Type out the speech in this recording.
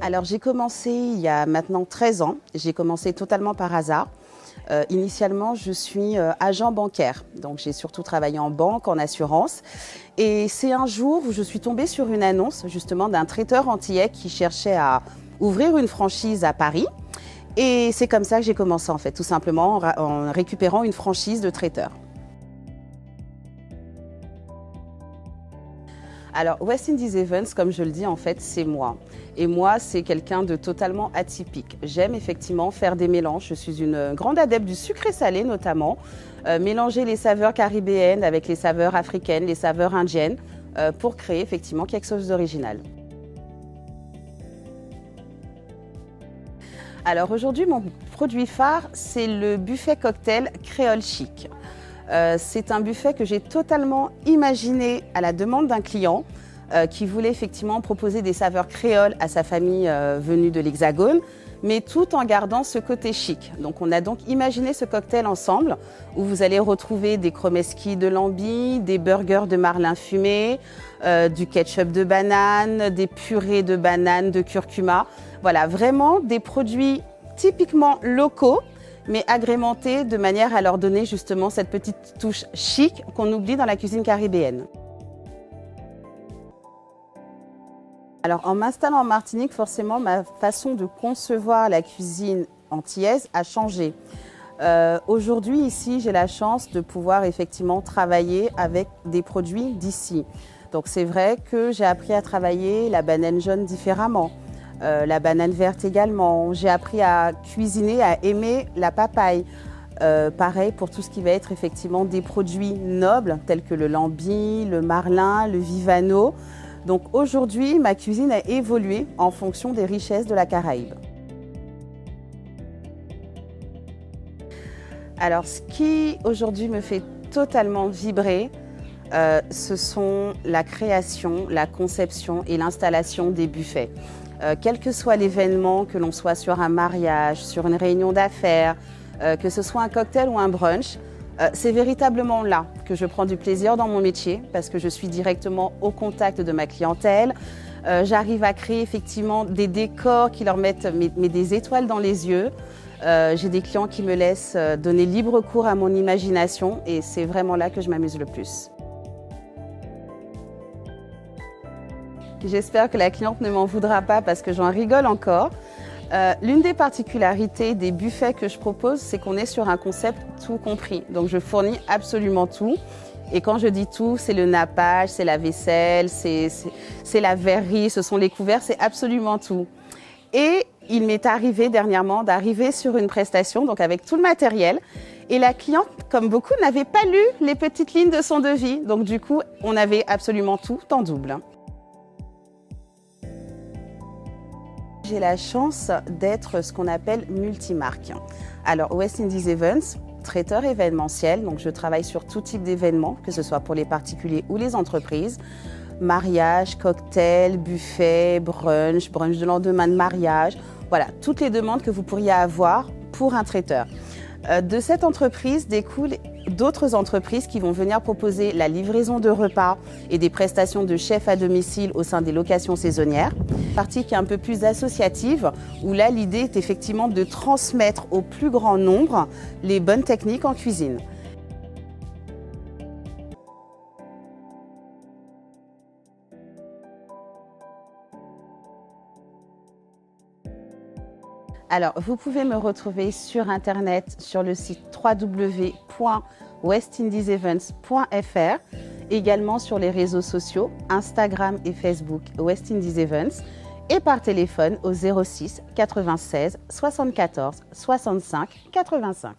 Alors j'ai commencé il y a maintenant 13 ans, j'ai commencé totalement par hasard. Initialement, je suis agent bancaire, donc j'ai surtout travaillé en banque, en assurance. Et c'est un jour où je suis tombée sur une annonce justement d'un traiteur antillais qui cherchait à ouvrir une franchise à Paris. Et c'est comme ça que j'ai commencé en fait, tout simplement en récupérant une franchise de traiteur. Alors, West Indies Events, comme je le dis, en fait, c'est moi. Et moi, c'est quelqu'un de totalement atypique. J'aime effectivement faire des mélanges. Je suis une grande adepte du sucré salé, notamment. Mélanger les saveurs caribéennes avec les saveurs africaines, les saveurs indiennes, pour créer effectivement quelque chose d'original. Alors aujourd'hui, mon produit phare, c'est le buffet cocktail Créole Chic. C'est un buffet que j'ai totalement imaginé à la demande d'un client qui voulait effectivement proposer des saveurs créoles à sa famille venue de l'Hexagone, mais tout en gardant ce côté chic. Donc on a donc imaginé ce cocktail ensemble où vous allez retrouver des chromesquis de lambi, des burgers de marlin fumé, du ketchup de banane, des purées de banane, de curcuma. Voilà, vraiment des produits typiquement locaux, mais agrémentés de manière à leur donner justement cette petite touche chic qu'on oublie dans la cuisine caribéenne. Alors en m'installant en Martinique, forcément ma façon de concevoir la cuisine antillaise a changé. Aujourd'hui ici, j'ai la chance de pouvoir effectivement travailler avec des produits d'ici. Donc c'est vrai que j'ai appris à travailler la banane jaune différemment. La banane verte également. J'ai appris à cuisiner, à aimer la papaye. Pareil pour tout ce qui va être effectivement des produits nobles tels que le lambi, le marlin, le vivano. Donc aujourd'hui, ma cuisine a évolué en fonction des richesses de la Caraïbe. Alors ce qui aujourd'hui me fait totalement vibrer, ce sont la création, la conception et l'installation des buffets. Quel que soit l'événement, que l'on soit sur un mariage, sur une réunion d'affaires, que ce soit un cocktail ou un brunch, c'est véritablement là que je prends du plaisir dans mon métier parce que je suis directement au contact de ma clientèle. J'arrive à créer effectivement des décors qui leur mettent des étoiles dans les yeux. J'ai des clients qui me laissent donner libre cours à mon imagination et c'est vraiment là que je m'amuse le plus. J'espère que la cliente ne m'en voudra pas parce que j'en rigole encore. L'une des particularités des buffets que je propose, c'est qu'on est sur un concept tout compris. Donc je fournis absolument tout. Et quand je dis tout, c'est le nappage, c'est la vaisselle, c'est la verrerie, ce sont les couverts, c'est absolument tout. Et il m'est arrivé dernièrement d'arriver sur une prestation, donc avec tout le matériel. Et la cliente, comme beaucoup, n'avait pas lu les petites lignes de son devis. Donc du coup, on avait absolument tout en double. J'ai la chance d'être ce qu'on appelle multimarque. Alors, West Indies Events, traiteur événementiel, donc je travaille sur tout type d'événements, que ce soit pour les particuliers ou les entreprises. Mariage, cocktail, buffet, brunch de lendemain de mariage. Voilà, toutes les demandes que vous pourriez avoir pour un traiteur. De cette entreprise découlent d'autres entreprises qui vont venir proposer la livraison de repas et des prestations de chef à domicile au sein des locations saisonnières. Partie qui est un peu plus associative, où là l'idée est effectivement de transmettre au plus grand nombre les bonnes techniques en cuisine. Alors, vous pouvez me retrouver sur Internet, sur le site www.westindiesevents.fr, également sur les réseaux sociaux, Instagram et Facebook West Indies Events, et par téléphone au 06 96 74 65 85.